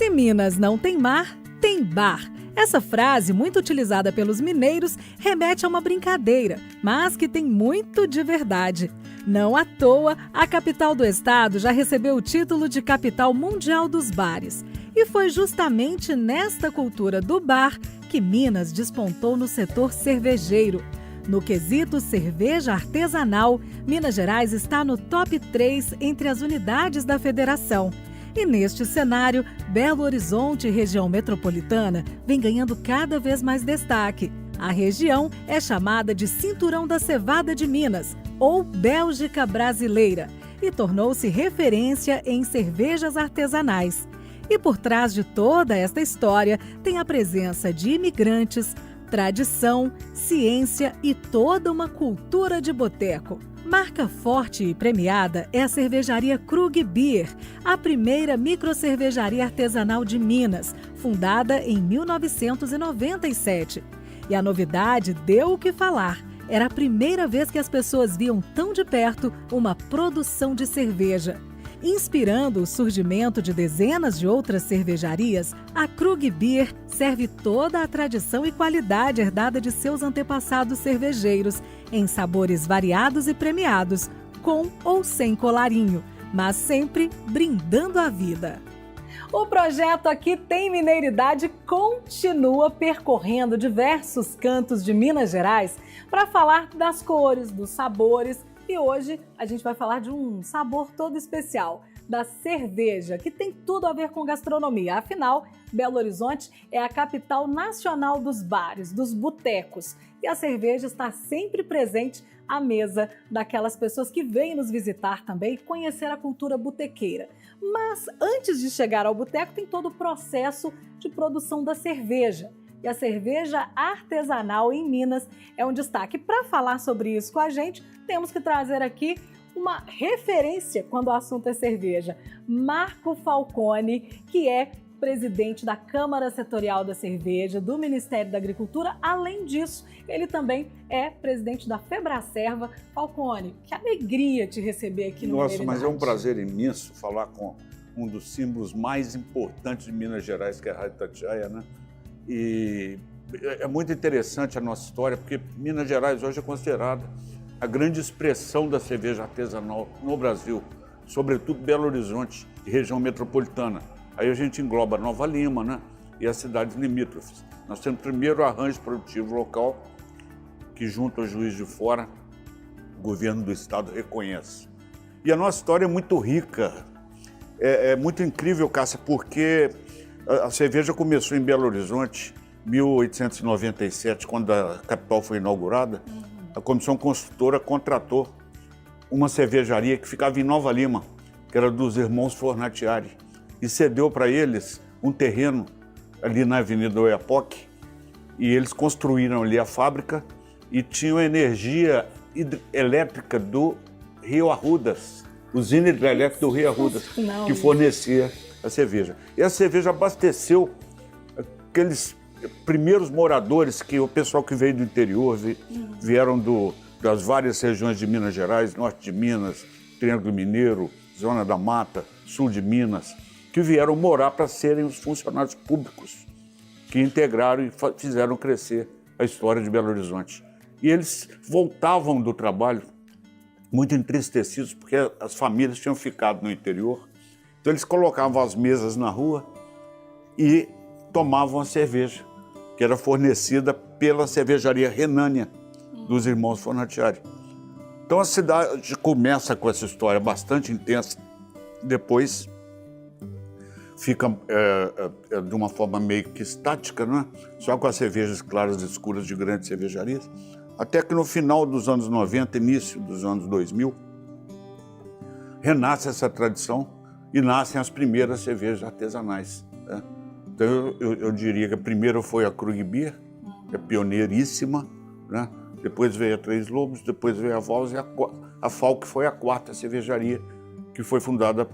Se Minas não tem mar, tem bar. Essa frase, muito utilizada pelos mineiros, remete a uma brincadeira, mas que tem muito de verdade. Não à toa, a capital do estado já recebeu o título de capital mundial dos bares. E foi justamente nesta cultura do bar que Minas despontou no setor cervejeiro. No quesito cerveja artesanal, Minas Gerais está no top 3 entre as unidades da federação. E neste cenário, Belo Horizonte e região metropolitana vem ganhando cada vez mais destaque. A região é chamada de Cinturão da Cevada de Minas, ou Bélgica Brasileira, e tornou-se referência em cervejas artesanais. E por trás de toda esta história tem a presença de imigrantes, tradição, ciência e toda uma cultura de boteco. Marca forte e premiada é a cervejaria Krug Beer, a primeira microcervejaria artesanal de Minas, fundada em 1997. E a novidade deu o que falar. Era a primeira vez que as pessoas viam tão de perto uma produção de cerveja. Inspirando o surgimento de dezenas de outras cervejarias, a Krug Beer serve toda a tradição e qualidade herdada de seus antepassados cervejeiros, em sabores variados e premiados, com ou sem colarinho, mas sempre brindando a vida. O projeto Aqui Tem Mineiridade continua percorrendo diversos cantos de Minas Gerais para falar das cores, dos sabores. E hoje a gente vai falar de um sabor todo especial, da cerveja, que tem tudo a ver com gastronomia. Afinal, Belo Horizonte é a capital nacional dos bares, dos botecos. E a cerveja está sempre presente à mesa daquelas pessoas que vêm nos visitar também e conhecer a cultura botequeira. Mas antes de chegar ao boteco, tem todo o processo de produção da cerveja. E a cerveja artesanal em Minas é um destaque. Para falar sobre isso com a gente, temos que trazer aqui uma referência quando o assunto é cerveja. Marco Falcone, que é presidente da Câmara Setorial da Cerveja, do Ministério da Agricultura. Além disso, ele também é presidente da Febracerva. Falcone, que alegria te receber aqui no Nossa, mas é um prazer imenso falar com um dos símbolos mais importantes de Minas Gerais, que é a Rádio Itatiaia, né? E é muito interessante a nossa história, porque Minas Gerais hoje é considerada a grande expressão da cerveja artesanal no Brasil, sobretudo Belo Horizonte e região metropolitana. Aí a gente engloba Nova Lima, né? E as cidades limítrofes. Nós temos primeiro o arranjo produtivo local, que junto ao Juiz de Fora, o governo do estado reconhece. E a nossa história é muito rica, é muito incrível, Cássia, porque a cerveja começou em Belo Horizonte, 1897, quando a capital foi inaugurada. A Comissão Construtora contratou uma cervejaria que ficava em Nova Lima, que era dos irmãos Fornatieri, e cedeu para eles um terreno ali na Avenida Oiapoque, e eles construíram ali a fábrica e tinham a energia elétrica do Rio Arrudas, usina hidrelétrica do Rio Arrudas, que fornecia a cerveja. E a cerveja abasteceu aqueles primeiros moradores, que o pessoal que veio do interior, vieram das várias regiões de Minas Gerais, norte de Minas, Triângulo Mineiro, Zona da Mata, sul de Minas, que vieram morar para serem os funcionários públicos que integraram e fizeram crescer a história de Belo Horizonte. E eles voltavam do trabalho muito entristecidos, porque as famílias tinham ficado no interior. Então eles colocavam as mesas na rua e tomavam a cerveja, que era fornecida pela cervejaria Renânia, dos irmãos Fornatieri. Então a cidade começa com essa história bastante intensa, depois fica de uma forma meio que estática, né? Só com as cervejas claras e escuras de grandes cervejarias, até que no final dos anos 90, início dos anos 2000, renasce essa tradição e nascem as primeiras cervejas artesanais, né? Então eu diria que a primeira foi a Krug Beer, que é pioneiríssima, né? Depois veio a Três Lobos, depois veio a Vals e a Falck foi a quarta cervejaria, que foi fundada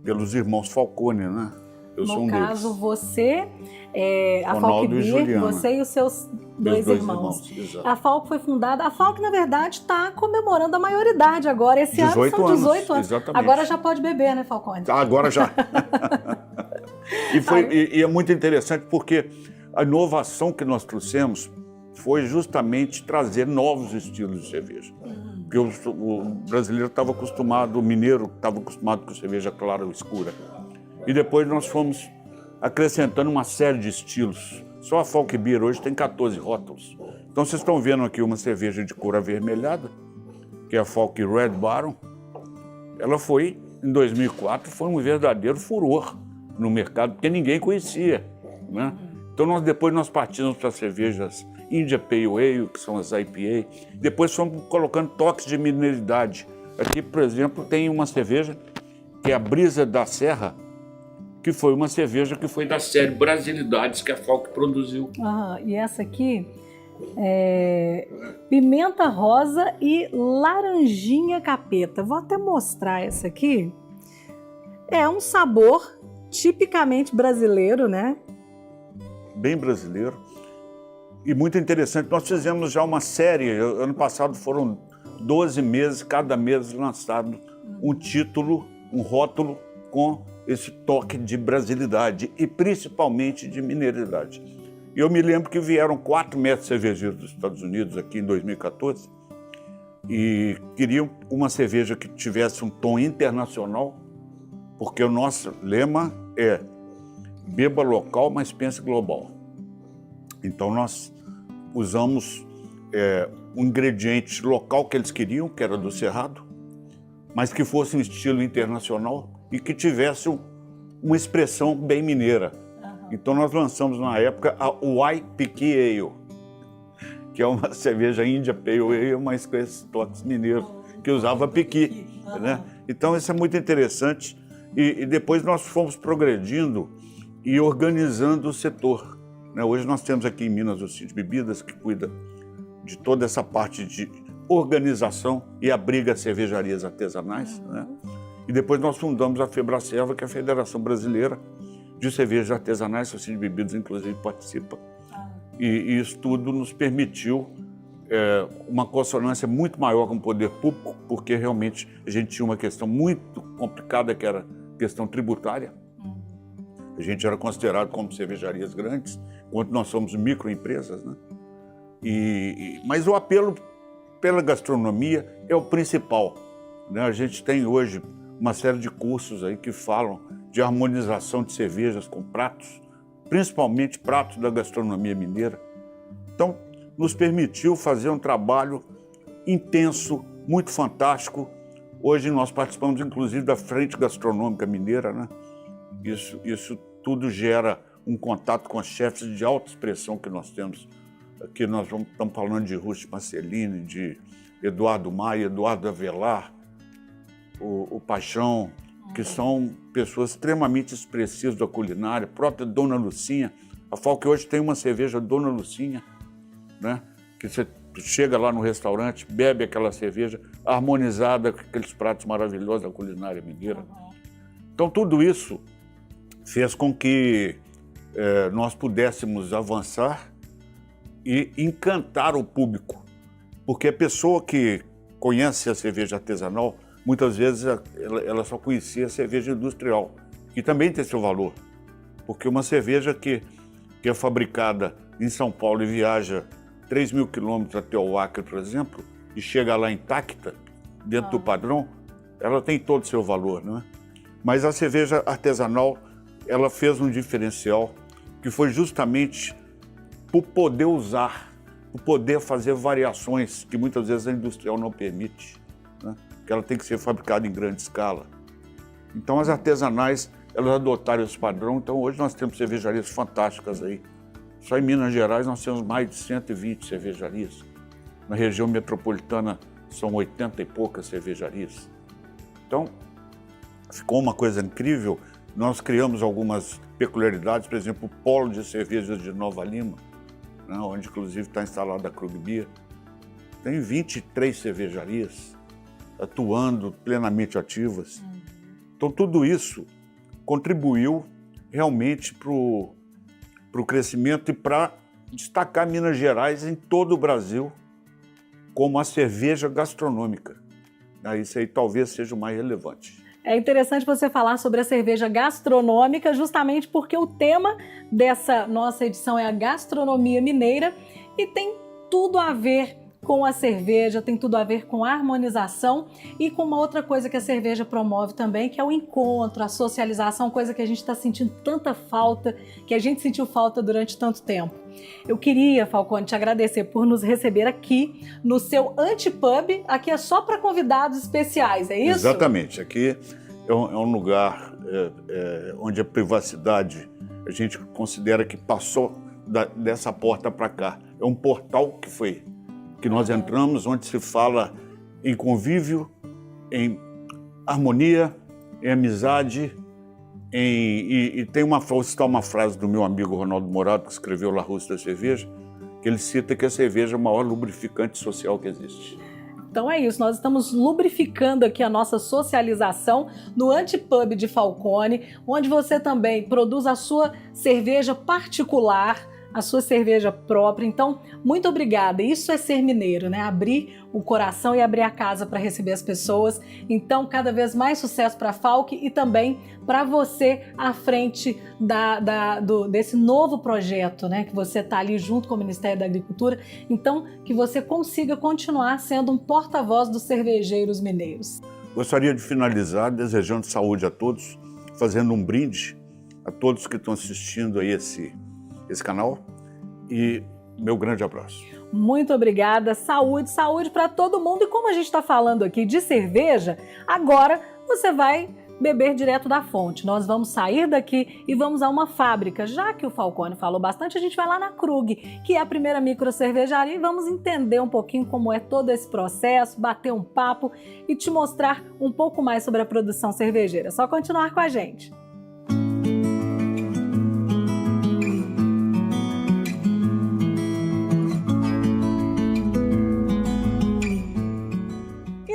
pelos irmãos Falcone, né? Eu sou um deles. No caso, você, a Ronaldo Falck e Beer, Juliana. você e os seus dois irmãos. A Falck foi fundada, a Falck, na verdade, está comemorando a maioridade agora. Esse ano são 18 anos. Exatamente. Agora já pode beber, né, Falcone? Agora já. E é muito interessante porque a inovação que nós trouxemos foi justamente trazer novos estilos de cerveja. Porque o brasileiro estava acostumado, o mineiro estava acostumado com cerveja clara ou escura. E depois nós fomos acrescentando uma série de estilos. Só a Falck Beer hoje tem 14 rótulos. Então vocês estão vendo aqui uma cerveja de cor avermelhada, que é a Falck Red Baron. Ela foi, em 2004, foi um verdadeiro furor no mercado, porque ninguém conhecia, né? Então depois nós partimos para cervejas India Pale Ale, que são as IPA. Depois fomos colocando toques de mineralidade. Aqui, por exemplo, tem uma cerveja que é a Brisa da Serra, que foi uma cerveja que foi da série Brasilidades que a Falck produziu. E essa aqui é pimenta rosa e laranjinha capeta. Vou até mostrar essa aqui. É um sabor tipicamente brasileiro, né? Bem brasileiro. E muito interessante, nós fizemos já uma série, ano passado foram 12 meses, cada mês lançado um título, um rótulo com esse toque de brasilidade e principalmente de mineralidade. E eu me lembro que vieram 4 mestres cervejeiros dos Estados Unidos aqui em 2014 e queriam uma cerveja que tivesse um tom internacional, porque o nosso lema é beba local, mas pense global. Então nós usamos um ingrediente local que eles queriam, que era do Cerrado, mas que fosse um estilo internacional e que tivesse uma expressão bem mineira. Então nós lançamos na época a Waipiki Ale, que é uma cerveja India Pale Ale, mas com esses toques mineiros, que usava piqui, né? Então isso é muito interessante e depois nós fomos progredindo e organizando o setor. Hoje nós temos aqui em Minas o Sítio Bebidas, que cuida de toda essa parte de organização e abriga cervejarias artesanais, né? E depois nós fundamos a Febracerva, que é a Federação Brasileira de Cervejas Artesanais, o Sítio Bebidas inclusive participa. E isso tudo nos permitiu uma consonância muito maior com o poder público, porque realmente a gente tinha uma questão muito complicada, que era a questão tributária. A gente era considerado como cervejarias grandes, enquanto nós somos microempresas, né? Mas o apelo pela gastronomia é o principal, né? A gente tem hoje uma série de cursos aí que falam de harmonização de cervejas com pratos, principalmente pratos da gastronomia mineira. Então, nos permitiu fazer um trabalho intenso, muito fantástico. Hoje nós participamos, inclusive, da Frente Gastronômica Mineira, né? Isso tudo gera um contato com os chefes de alta expressão que nós temos. Aqui nós estamos falando de Rusti Marcelini, de Eduardo Maia, Eduardo Avelar, o Paixão, que são pessoas extremamente expressivas da culinária, a própria Dona Lucinha. A Falck hoje tem uma cerveja Dona Lucinha, né? Que você chega lá no restaurante, bebe aquela cerveja harmonizada com aqueles pratos maravilhosos da culinária mineira. Então tudo isso fez com que nós pudéssemos avançar e encantar o público, porque a pessoa que conhece a cerveja artesanal, muitas vezes ela só conhecia a cerveja industrial, que também tem seu valor, porque uma cerveja que é fabricada em São Paulo e viaja 3.000 quilômetros até o Acre, por exemplo, e chega lá intacta, dentro do padrão, ela tem todo o seu valor, não é? Mas a cerveja artesanal, ela fez um diferencial que foi justamente por poder usar, por poder fazer variações que muitas vezes a industrial não permite, né? Que ela tem que ser fabricada em grande escala. Então as artesanais, elas adotaram esse padrão, então hoje nós temos cervejarias fantásticas aí. Só em Minas Gerais nós temos mais de 120 cervejarias. Na região metropolitana são 80 e poucas cervejarias. Então, ficou uma coisa incrível. Nós criamos algumas peculiaridades, por exemplo, o polo de cervejas de Nova Lima, né, onde inclusive está instalada a Krug Beer. Tem 23 cervejarias atuando, plenamente ativas. Então tudo isso contribuiu realmente para o crescimento e para destacar Minas Gerais em todo o Brasil como a cerveja gastronômica. Isso aí talvez seja o mais relevante. É interessante você falar sobre a cerveja gastronômica, justamente porque o tema dessa nossa edição é a gastronomia mineira e tem tudo a ver com a cerveja, tem tudo a ver com a harmonização e com uma outra coisa que a cerveja promove também, que é o encontro, a socialização, coisa que a gente está sentindo tanta falta, que a gente sentiu falta durante tanto tempo. Eu queria, Falcone, te agradecer por nos receber aqui no seu Antipub. Aqui é só para convidados especiais, é isso? Exatamente. Aqui é um lugar onde a privacidade a gente considera que passou dessa porta para cá. É um portal que nós entramos, onde se fala em convívio, em harmonia, em amizade, e tem vou citar uma frase do meu amigo Ronaldo Morato, que escreveu La Russe da Cerveja, que ele cita que a cerveja é o maior lubrificante social que existe. Então é isso, nós estamos lubrificando aqui a nossa socialização no Antipub de Falcone, onde você também produz a sua cerveja particular, a sua cerveja própria. Então, muito obrigada. Isso é ser mineiro, né? Abrir o coração e abrir a casa para receber as pessoas. Então, cada vez mais sucesso para a Falck e também para você à frente desse novo projeto, né? Que você está ali junto com o Ministério da Agricultura. Então, que você consiga continuar sendo um porta-voz dos cervejeiros mineiros. Gostaria de finalizar desejando saúde a todos, fazendo um brinde a todos que estão assistindo aí esse canal e meu grande abraço. Muito obrigada, saúde, saúde para todo mundo. E como a gente está falando aqui de cerveja, agora você vai beber direto da fonte. Nós vamos sair daqui e vamos a uma fábrica. Já que o Falcone falou bastante, a gente vai lá na Krug, que é a primeira micro cervejaria, e vamos entender um pouquinho como é todo esse processo, bater um papo e te mostrar um pouco mais sobre a produção cervejeira. É só continuar com a gente.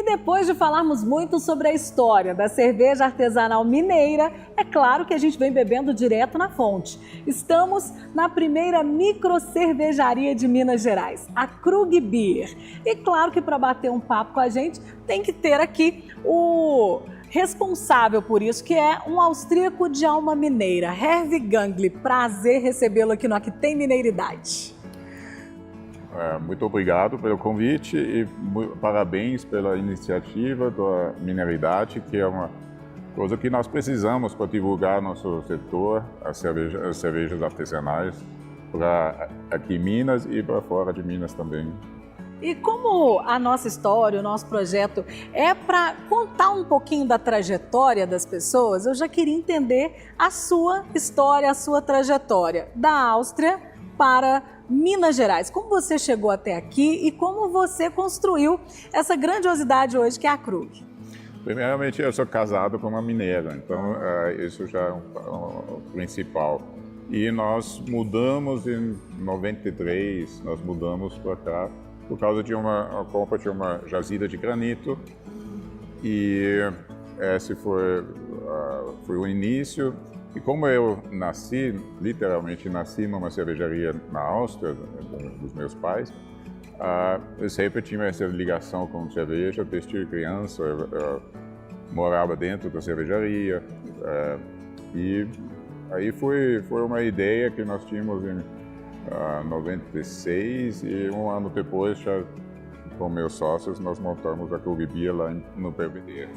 Depois de falarmos muito sobre a história da cerveja artesanal mineira, é claro que a gente vem bebendo direto na fonte. Estamos na primeira micro cervejaria de Minas Gerais, a Krug Beer. E claro que para bater um papo com a gente tem que ter aqui o responsável por isso, que é um austríaco de alma mineira, Hervé Gangli. Prazer recebê-lo aqui no Aqui Tem Mineiridade. Muito obrigado pelo convite e parabéns pela iniciativa da Mineiridade, que é uma coisa que nós precisamos para divulgar nosso setor, as cervejas artesanais, para aqui em Minas e para fora de Minas também. E como a nossa história, o nosso projeto é para contar um pouquinho da trajetória das pessoas, eu já queria entender a sua história, a sua trajetória da Áustria para Minas Gerais. Como você chegou até aqui e como você construiu essa grandiosidade hoje que é a Krug? Primeiramente, eu sou casado com uma mineira, então isso já é o principal. E nós mudamos em 93, nós mudamos para cá por causa de uma compra de uma jazida de granito. E esse foi o início. E como eu literalmente nasci numa cervejaria na Áustria, dos meus pais, eu sempre tinha essa ligação com cerveja, desde criança. Eu morava dentro da cervejaria. E aí foi uma ideia que nós tínhamos em 96 e um ano depois, já com meus sócios, nós montamos a Krug Beer lá no Belvedere.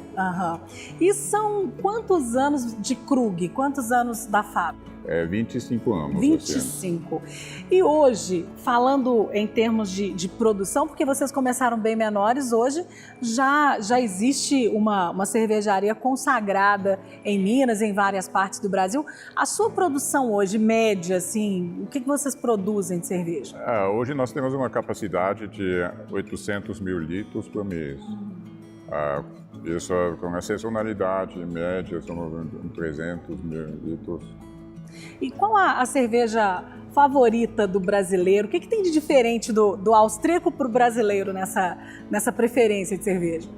E são quantos anos de Krug? Quantos anos da fábrica? 25 anos. 25. E hoje, falando em termos de produção, porque vocês começaram bem menores, hoje já existe uma cervejaria consagrada em Minas, em várias partes do Brasil. A sua produção hoje, média, assim, o que vocês produzem de cerveja? Hoje nós temos uma capacidade de 800 mil litros por mês. Isso com a sazonalidade média, são 300 mil litros. E qual a cerveja favorita do brasileiro? O que tem de diferente do austríaco para o brasileiro nessa preferência de cerveja?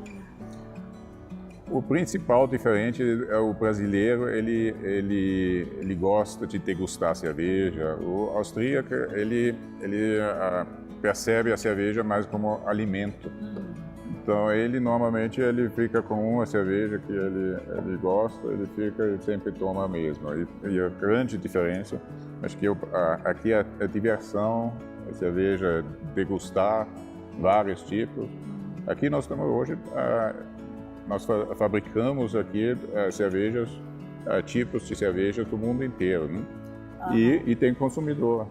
O principal diferente é o brasileiro, ele gosta de degustar a cerveja. O austríaco, ele percebe a cerveja mais como alimento. Então ele normalmente ele fica com uma cerveja que ele gosta, ele sempre toma a mesma. E a grande diferença, acho que aqui a diversão, a cerveja, degustar vários tipos. Aqui nós estamos hoje, nós fabricamos aqui cervejas, tipos de cerveja do mundo inteiro, né? E tem consumidor.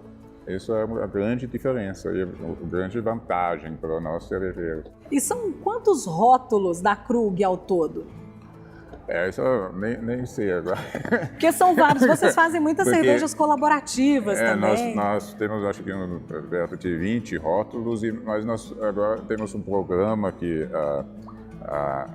Isso é a grande diferença e a grande vantagem para nós cervejeiros. E são quantos rótulos da Krug ao todo? Isso eu nem sei agora. Porque são vários, vocês fazem muitas cervejas colaborativas também. Nós temos, acho que, perto de 20 rótulos, mas nós agora temos um programa que a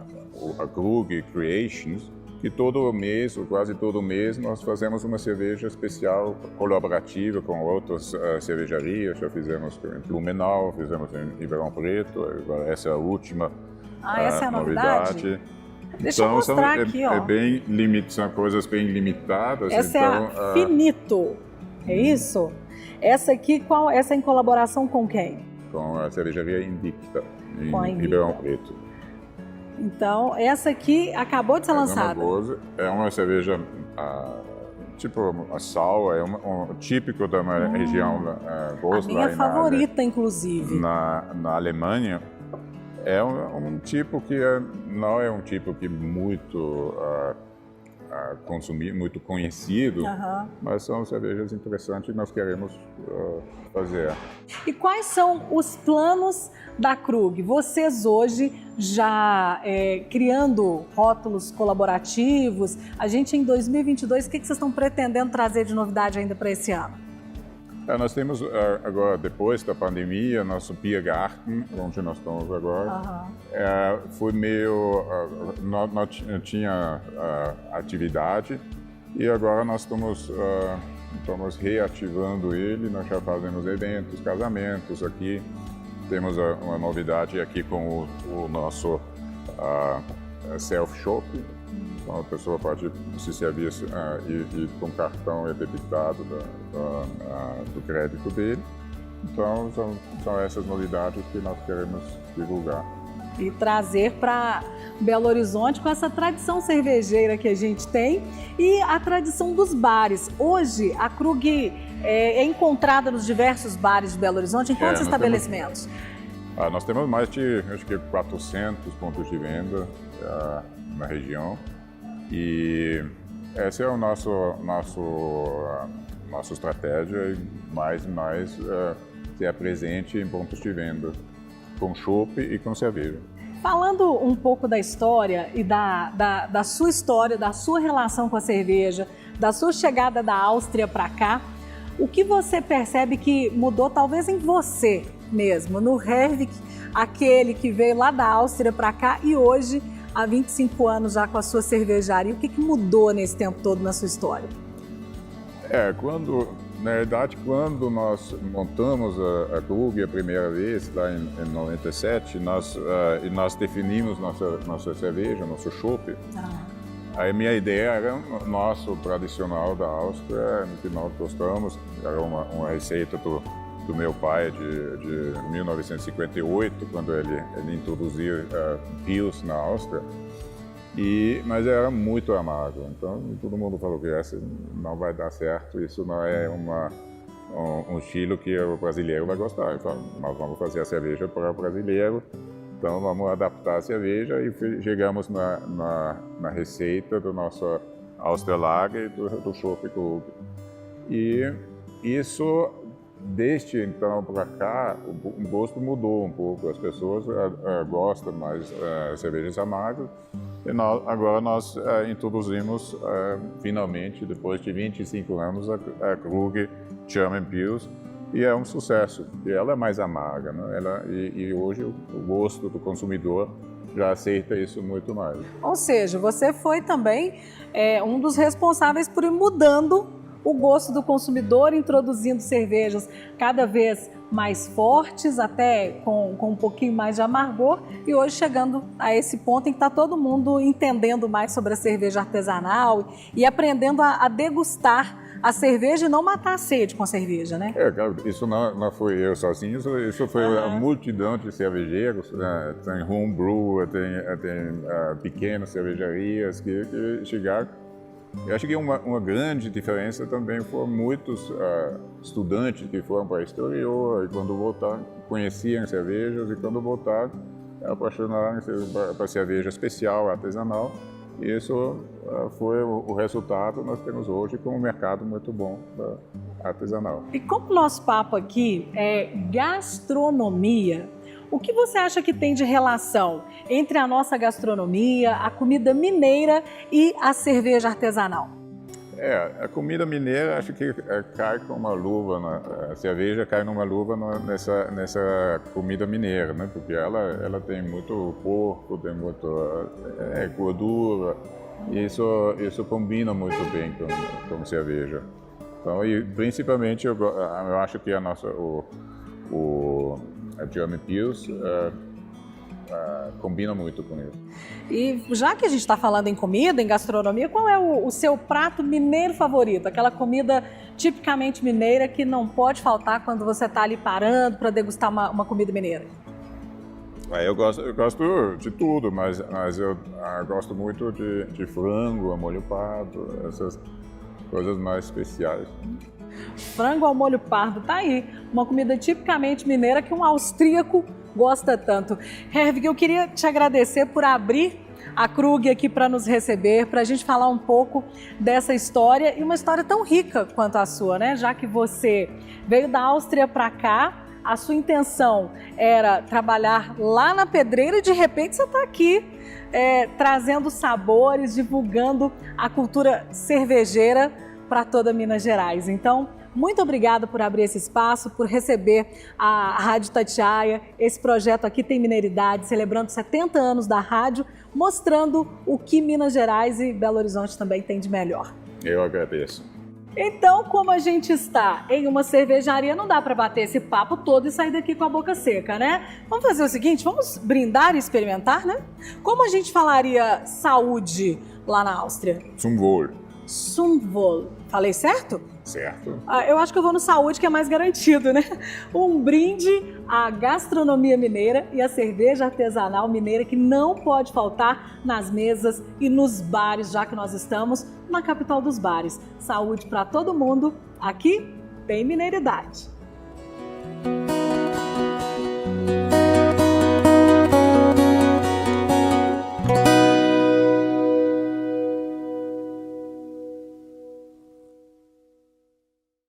Krug Creations, que todo mês, ou quase todo mês, nós fazemos uma cerveja especial colaborativa com outras cervejarias. Já fizemos em Blumenau, fizemos em Ribeirão Preto, agora essa é a última essa é a novidade? Deixa eu então, mostrar aqui, ó. São coisas bem limitadas. Essa então, é a Finito, é isso? Essa aqui, essa é em colaboração com quem? Com a cervejaria Invicta, em Ribeirão Preto. Então, essa aqui acabou de ser lançada. É uma cerveja, tipo a Sal, é típico da região Gost. A minha favorita, inclusive. Na Alemanha, é um tipo que não é um tipo que muito muito conhecido, mas são cervejas interessantes que nós queremos fazer. E quais são os planos da Krug? Vocês hoje já criando rótulos colaborativos, a gente em 2022, o que vocês estão pretendendo trazer de novidade ainda para esse ano? Nós temos agora, depois da pandemia, nosso Biergarten, onde nós estamos agora, foi meio, não tinha atividade e agora nós estamos reativando ele. Nós já fazemos eventos, casamentos aqui. Temos uma novidade aqui com o nosso self-shop. Então a pessoa pode se servir e com cartão é debitado do crédito dele. Então são essas novidades que nós queremos divulgar. E trazer para Belo Horizonte com essa tradição cervejeira que a gente tem e a tradição dos bares. Hoje a Krug é encontrada nos diversos bares de Belo Horizonte. Em quantos estabelecimentos? Nós temos mais de, acho que 400 pontos de venda na região. E essa é a nossa estratégia, mais e mais ser presente em pontos de venda, com chopp e com cerveja. Falando um pouco da história e da sua história, da sua relação com a cerveja, da sua chegada da Áustria para cá, o que você percebe que mudou talvez em você mesmo, no Herwig, aquele que veio lá da Áustria para cá e hoje há 25 anos já com a sua cervejaria. O que mudou nesse tempo todo na sua história? Na verdade, quando nós montamos a Krug a primeira vez, lá em 97, nós definimos nossa cerveja, nosso chopp. A minha ideia era o nosso tradicional da Áustria, que nós gostamos, era uma receita do meu pai de 1958, quando ele introduziu Pils na Áustria, mas era muito amargo. Então todo mundo falou que essa não vai dar certo, isso não é um estilo que o brasileiro vai gostar. Então nós vamos fazer a cerveja para o brasileiro, então vamos adaptar a cerveja e chegamos na receita do nosso Austria Lager e do chopp Krug. E isso, desde então para cá, o gosto mudou um pouco. As pessoas gostam mais de cervejas amargas. E agora nós introduzimos, finalmente, depois de 25 anos, a Krug German Pils. E é um sucesso. E ela é mais amarga, né? E hoje o gosto do consumidor já aceita isso muito mais. Ou seja, você foi também um dos responsáveis por ir mudando o gosto do consumidor, introduzindo cervejas cada vez mais fortes, até com um pouquinho mais de amargor, e hoje chegando a esse ponto em que está todo mundo entendendo mais sobre a cerveja artesanal e aprendendo a degustar a cerveja e não matar a sede com a cerveja, né? Claro, isso não foi eu sozinho, isso foi a multidão de cervejeiros, né? Tem homebrew, tem pequenas cervejarias que chegaram. Eu acho que uma grande diferença também foram muitos estudantes que foram para o exterior e quando voltaram, conheciam cervejas e quando voltaram, apaixonaram-se para cerveja especial, artesanal. E isso foi o resultado que nós temos hoje com um mercado muito bom artesanal. E como o nosso papo aqui é gastronomia, o que você acha que tem de relação entre a nossa gastronomia, a comida mineira e a cerveja artesanal? A comida mineira acho que cai com uma luva, a cerveja cai numa luva nessa comida mineira, né? Porque ela tem muito porco, tem muito gordura, e isso combina muito bem com cerveja. Então, e principalmente eu acho que a German Pils combina muito com isso. E já que a gente está falando em comida, em gastronomia, qual é o seu prato mineiro favorito? Aquela comida tipicamente mineira que não pode faltar quando você está ali parando para degustar uma comida mineira? Eu gosto de tudo, mas eu gosto muito de frango, a molho pardo, essas coisas mais especiais. Frango ao molho pardo, tá aí. Uma comida tipicamente mineira que um austríaco gosta tanto. Herwig, eu queria te agradecer por abrir a Krug aqui para nos receber, para a gente falar um pouco dessa história, e uma história tão rica quanto a sua, né? Já que você veio da Áustria para cá, a sua intenção era trabalhar lá na pedreira e de repente você está aqui trazendo sabores, divulgando a cultura cervejeira para toda Minas Gerais. Então, muito obrigada por abrir esse espaço, por receber a Rádio Itatiaia. Esse projeto aqui tem Mineiridade, celebrando 70 anos da rádio, mostrando o que Minas Gerais e Belo Horizonte também tem de melhor. Eu agradeço. Então, como a gente está em uma cervejaria, não dá para bater esse papo todo e sair daqui com a boca seca, né? Vamos fazer o seguinte, vamos brindar e experimentar, né? Como a gente falaria saúde lá na Áustria? Zum Wohl. Zum Wohl. Falei certo? Certo. Eu acho que eu vou no saúde, que é mais garantido, né? Um brinde à gastronomia mineira e à cerveja artesanal mineira, que não pode faltar nas mesas e nos bares, já que nós estamos na capital dos bares. Saúde para todo mundo. Aqui tem Mineiridade.